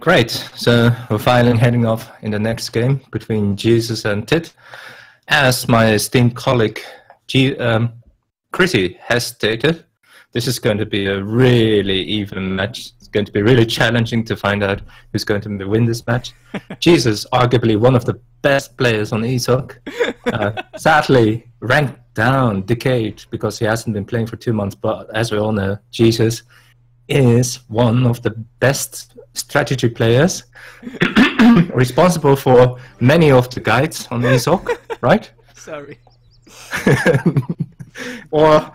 Great. So we're finally heading off in the next game between Jesus and Tit. As my esteemed colleague Chrissy has stated, this is going to be a really even match. It's going to be really challenging to find out who's going to win this match. Jesus, arguably one of the best players on ESOC, sadly ranked down, decayed, because he hasn't been playing for 2 months. But as we all know, Jesus is one of the best strategy players, responsible for many of the guides on ESOC, right? Sorry. Or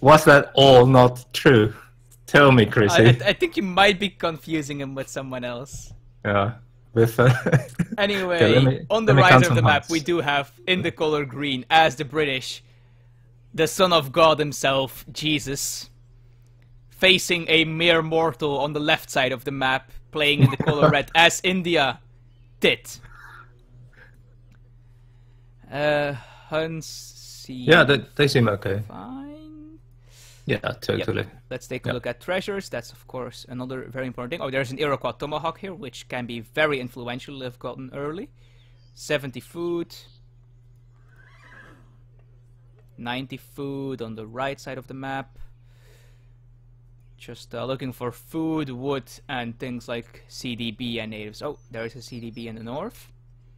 was that all not true? Tell me, Chrissy. I think you might be confusing him with someone else. Yeah. With, anyway, okay, on the right of the map, we do have, in the color green, as the British, the son of God himself, Jesus, facing a mere mortal on the left side of the map, playing in the color red, as India did. Huns. Yeah, they seem okay. Fine. Yeah, totally. Yep. Let's take a look at treasures. That's, of course, another very important thing. Oh, there's an Iroquois tomahawk here, which can be very influential if gotten early. 70 food. 90 food on the right side of the map. Just looking for food, wood, and things like CDB and natives. Oh, there is a CDB in the north.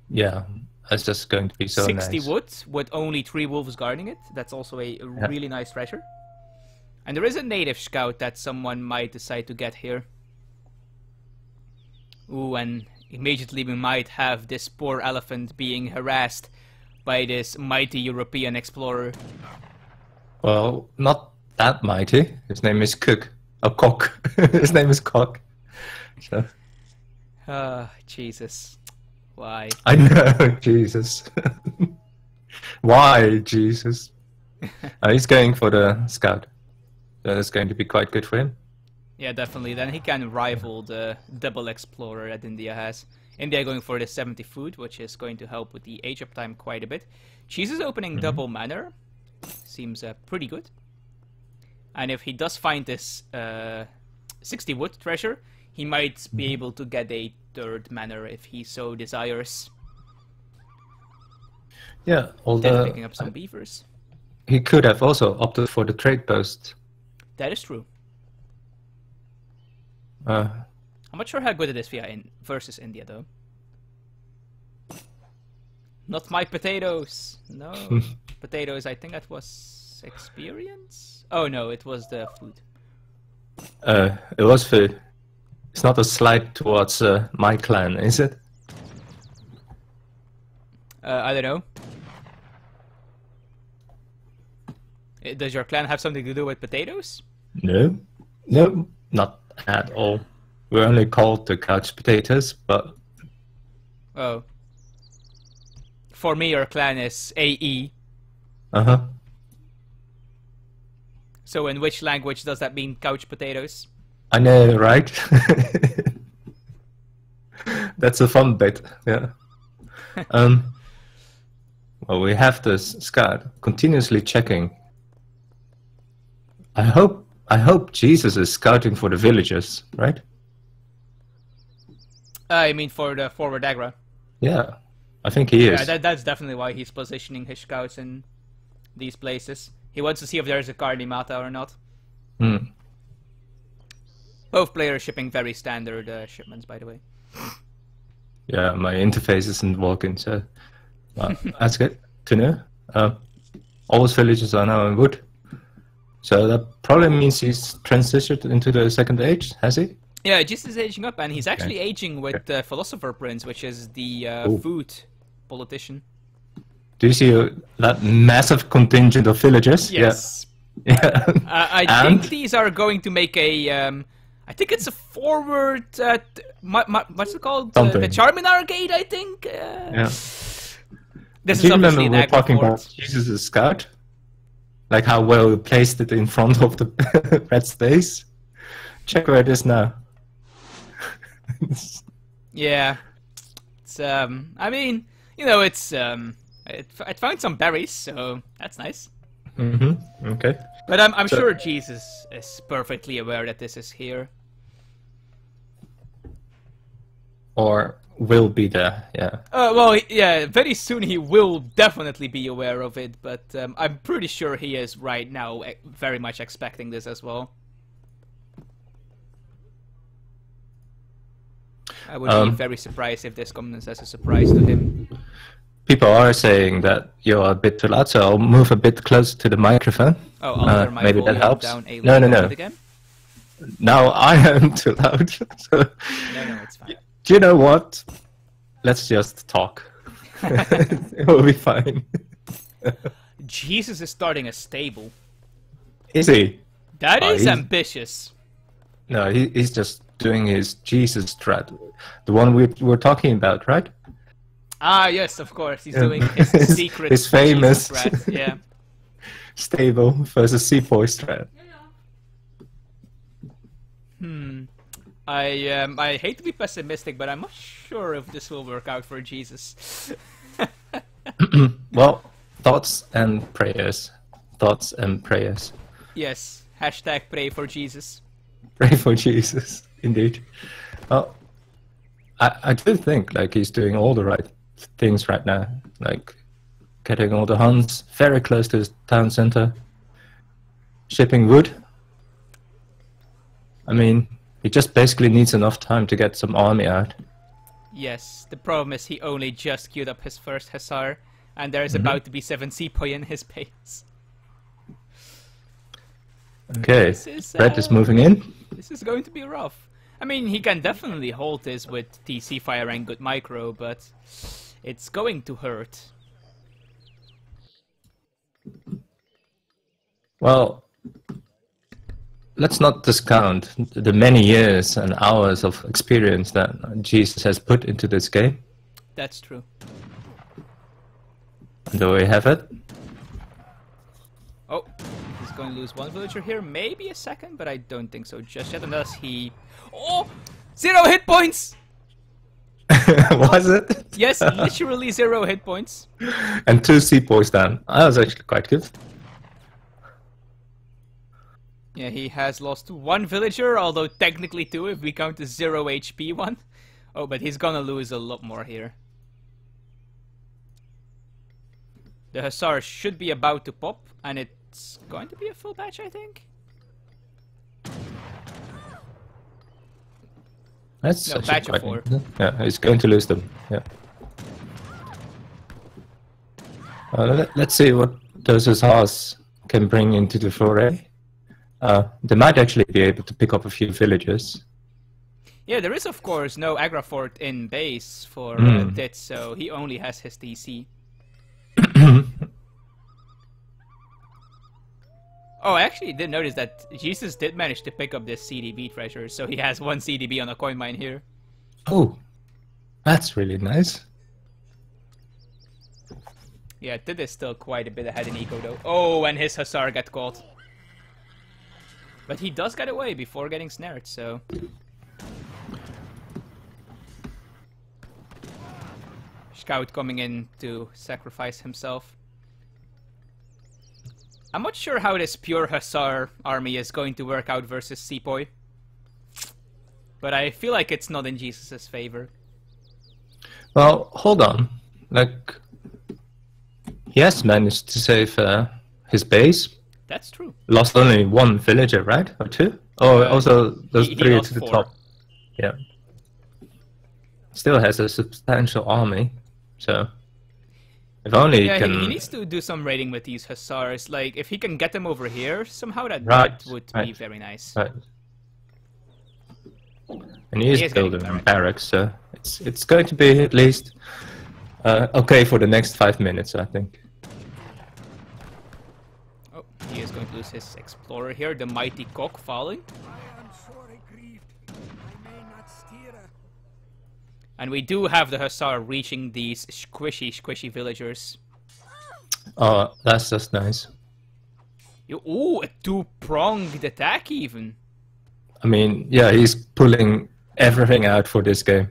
Yeah, that's just going to be so 60 nice. wood with only 3 wolves guarding it. That's also a really nice treasure. And there is a native scout that someone might decide to get here. Ooh, and immediately we might have this poor elephant being harassed by this mighty European explorer. Well, not that mighty. His name is Cook. Oh, Cock. His name is Cock. So. Jesus. Why? I know, Jesus. Why, Jesus? He's going for the scout. That's going to be quite good for him. Yeah, definitely. Then he can rival the double explorer that India has. India going for the 70 food, which is going to help with the age up time quite a bit. Cheese is opening double manor. Seems pretty good. And if he does find this 60 wood treasure, he might be able to get a 3rd manor if he so desires. Yeah, although then picking up some beavers. He could have also opted for the trade post. That is true. I'm not sure how good it is versus India, though. Not my potatoes. No. Potatoes, I think that was experience? Oh no, it was the food. It was food. It's not a slight towards my clan, is it? I don't know. Does your clan have something to do with potatoes? No. No, not at all. We're only called the couch potatoes, but... Oh. For me, your clan is AE. Uh-huh. So in which language does that mean couch potatoes? I know, right? That's a fun bit, yeah. Well, we have this scout continuously checking. I hope Jesus is scouting for the villagers, right? I mean for the forward aggro. Yeah, I think he is. Yeah, that's definitely why he's positioning his scouts in these places. He wants to see if there's a Karnimata or not. Both players shipping very standard shipments, by the way. Yeah, my interface isn't working, so that's good to know. All those villages are now in wood. So that probably means he's transitioned into the 2nd age, has he? Yeah, Jesus is aging up, and he's actually aging with the Philosopher Prince, which is the food politician. Do you see that massive contingent of villagers? Yes. Yeah. I think these are going to make a... I think it's a forward... what's it called? The Charminar Gate, I think? Yeah. This Do is you remember obviously we were talking about Jesus' scout? Like how well we placed it in front of the red space? Check where it is now. Yeah. It's, I mean, you know, it's... it found some berries, so that's nice. Okay. But I'm sure Jesus is perfectly aware that this is here. or will be there. Yeah. Well, yeah, very soon he will definitely be aware of it, but I'm pretty sure he is right now very much expecting this as well. I would be very surprised if this comes as a surprise to him. People are saying that you're a bit too loud, so I'll move a bit closer to the microphone. Oh, I'll turn my maybe that volume helps. down a No, little no, no. bit again. Now I am too loud. So, No, it's fine. do you know what? Let's just talk. It will be fine. Jesus is starting a stable. Is he? That is he's- ambitious. No, he's just doing his Jesus strat. The one we were talking about, right? Ah, yes, of course. He's doing his secret his famous Jesus strat. Yeah. stable versus Seaboy strat. I hate to be pessimistic, but I'm not sure if this will work out for Jesus. Well, thoughts and prayers. Thoughts and prayers. Yes. Hashtag pray for Jesus. Pray for Jesus, indeed. Well, I do think like he's doing all the right things right now, like getting all the Huns very close to his town center, shipping wood. I mean, he just basically needs enough time to get some army out. Yes. The problem is he only just queued up his first Hussar, and there is about to be 7 Sepoy in his base. Okay, Red is moving in. This is going to be rough. I mean, he can definitely hold this with TC fire and good micro, but it's going to hurt. Well, let's not discount the many years and hours of experience that Jesus has put into this game. That's true. And there we have it. Oh, he's going to lose one villager here, maybe a second, but I don't think so just yet, unless he... Oh! 0 hit points! Was it? Yes, literally 0 hit points. And 2 Seaboys down. That was actually quite good. Yeah, he has lost 1 villager, although technically 2 if we count the 0 HP one. Oh, but he's gonna lose a lot more here. The Hussar should be about to pop, and it's going to be a full batch, I think. That's No, actually batch of quite 4. Yeah, he's going to lose them. Yeah. Let's see what those Hussars can bring into the foray. They might actually be able to pick up a few villages. Yeah, there is of course no Agrafort in base for Dit, so he only has his TC. Oh, I actually did notice that Jesus did manage to pick up this CDB treasure, so he has 1 CDB on a coin mine here. Oh, that's really nice. Yeah, Dit is still quite a bit ahead in eco though. Oh, and his Hussar got caught. But he does get away before getting snared, so... Scout coming in to sacrifice himself. I'm not sure how this pure Hussar army is going to work out versus Sepoy. But I feel like it's not in Jesus' favor. Well, hold on. Like, he has managed to save his base. That's true. Lost only 1 villager, right? Or 2? Oh, also those he 3 lost to the 4. top. Yeah. Still has a substantial army, so if only Yeah, he can. he needs to do some raiding with these Hussars. Like, if he can get them over here, somehow that would be right. very nice. Right. And he is getting building barracks, so it's going to be at least okay for the next 5 minutes, I think. Oh, he is going to lose his Explorer here, the mighty cock falling. I am sorely grieved. I may not steer a... And we do have the Hussar reaching these squishy villagers. Oh, that's just nice. Ooh, a 2-pronged attack even. I mean, yeah, he's pulling everything out for this game.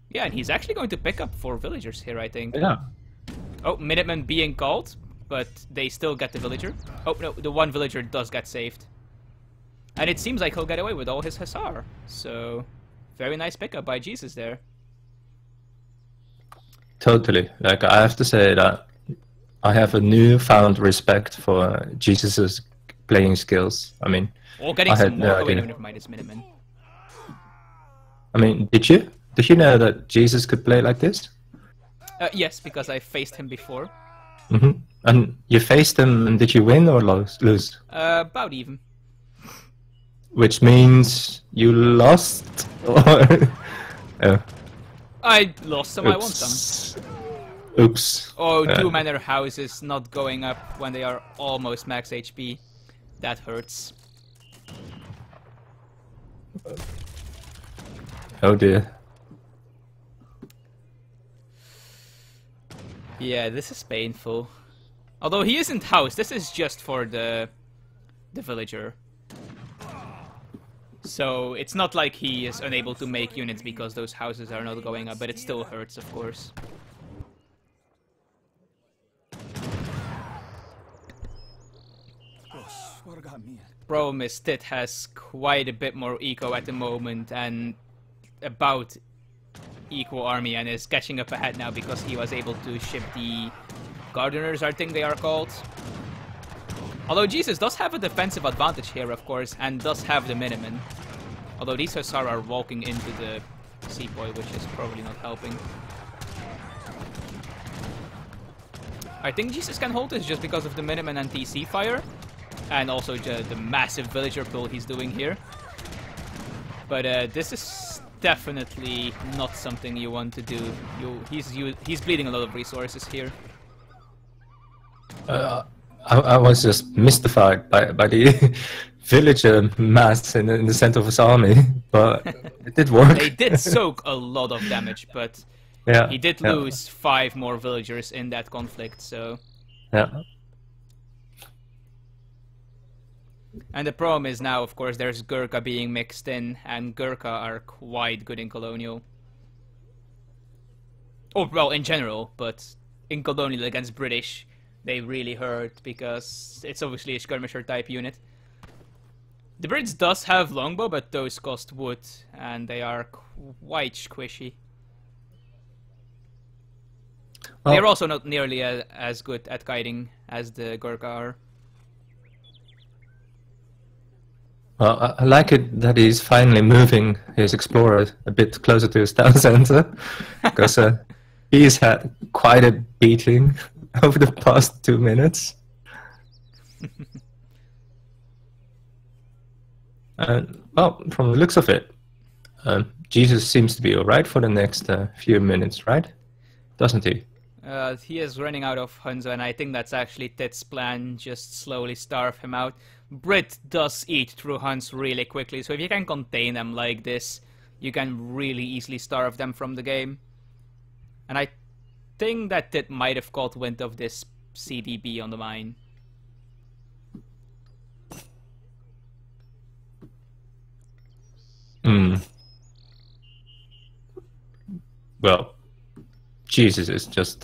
Yeah, and he's actually going to pick up 4 villagers here, I think. Yeah. Oh, Minutemen being called, but they still get the villager. Oh, no, the 1 villager does get saved. And it seems like he'll get away with all his Hussar. So, very nice pickup by Jesus there. Totally. Like, I have to say that I have a newfound respect for Jesus's playing skills. I mean, Or getting I some had more. no Oh, wait, idea. no, never mind, it's Miniman. I mean, did you? Did you know that Jesus could play like this? Yes, because I faced him before. Mm-hmm. And you faced him, and did you win or lose? About even. Which means you lost? Or... oh. I lost some, I won some. Oops. Oh, 2 manor houses not going up when they are almost max HP. That hurts. Oh dear. Yeah, this is painful. Although he isn't housed, this is just for the villager. So it's not like he is unable to make units because those houses are not going up, but it still hurts, of course. Problem is, Tit has quite a bit more eco at the moment and about equal army, and is catching up ahead now because he was able to ship the gardeners, I think they are called. Although Jesus does have a defensive advantage here, of course, and does have the Miniman. Although these Hussar are walking into the sepoy, which is probably not helping. I think Jesus can hold this just because of the Miniman and TC fire. And also the massive villager pull he's doing here. But this is definitely not something you want to do. He's bleeding a lot of resources here. I was just mystified by the villager mass in the center of his army, but it did work. They did soak a lot of damage, but yeah, he did lose 5 more villagers in that conflict, so... Yeah. And the problem is now, of course, there's Gurkha being mixed in, and Gurkha are quite good in Colonial. Or, well, in general, but in Colonial against British, they really hurt, because it's obviously a skirmisher type unit. The Brits does have longbow, but those cost wood, and they are quite squishy. Well, They're also not nearly as good at guiding as the Gurkha are. Well, I like it that he's finally moving his explorer a bit closer to his town center, because he's had quite a beating over the past 2 minutes. Well, from the looks of it, Jesus seems to be alright for the next few minutes, right? Doesn't he? He is running out of Hunzo, and I think that's actually Tit's plan, just slowly starve him out. Brit does eat through Huns really quickly, so if you can contain them like this, you can really easily starve them from the game. And I think that Tit might have caught wind of this CDB on the mine. Well, Jesus is just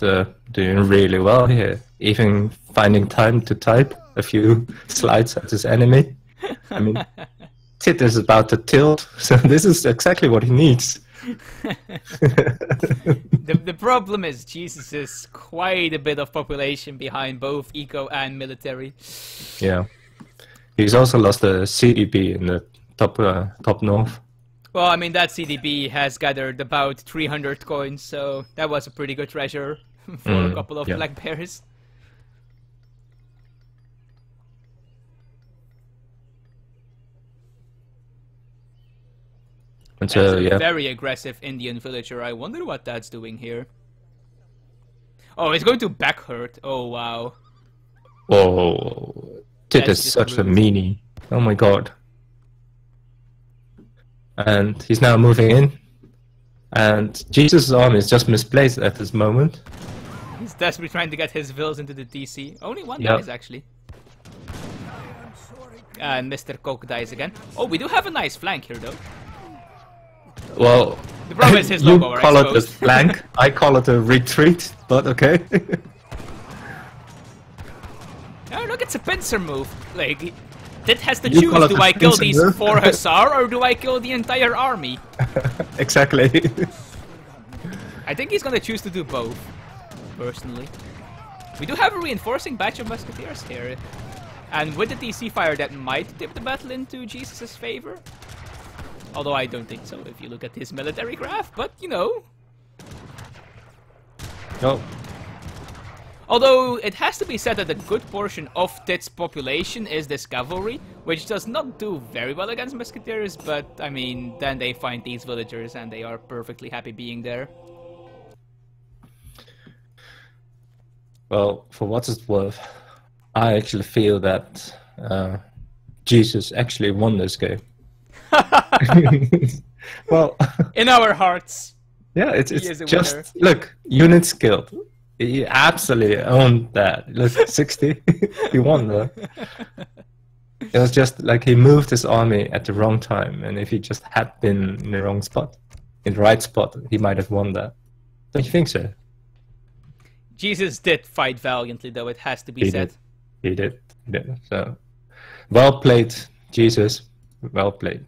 doing really well here, even finding time to type a few slides at his enemy. I mean, Tit is about to tilt, so this is exactly what he needs. The problem is Jesus is quite a bit of population behind both eco and military. Yeah, he's also lost a CDB in the top north. Well, I mean, that CDB has gathered about 300 coins, so that was a pretty good treasure for a couple of black bears. And so, a very aggressive Indian villager. I wonder what that's doing here. Oh, it's going to back hurt. Oh, wow. Oh, Tit is such a meanie. Oh my god. And he's now moving in. And Jesus' army is just misplaced at this moment. He's desperately trying to get his vills into the DC. Only one dies, actually. And Mr. Coke dies again. Oh, we do have a nice flank here, though. Well, the problem is his you logo, call I it a flank, I call it a retreat, but okay. Oh, look, it's a pincer move. Like, Dit has to You choose, call it do a I kill defensive these move? 4 Hussar or do I kill the entire army? Exactly. I think he's gonna choose to do both, personally. We do have a reinforcing batch of musketeers here. And with the TC fire, that might tip the battle into Jesus' favor. Although I don't think so, if you look at his military graph, but you know. Oh, Although it has to be said that a good portion of Tit's population is this cavalry, which does not do very well against musketeers, but I mean, then they find these villagers and they are perfectly happy being there. well, for what it's worth, I actually feel that Jesus actually won this game. Well, In our hearts. yeah, it's is a just winner. look, unit skilled. He absolutely owned that. Look, 60, he won though. It was just like he moved his army at the wrong time, and if he just had been in the wrong spot, in the right spot, he might have won that. Don't you think so? Jesus did fight valiantly, though, it has to be He said. did. He did. So, well played, Jesus. Well played.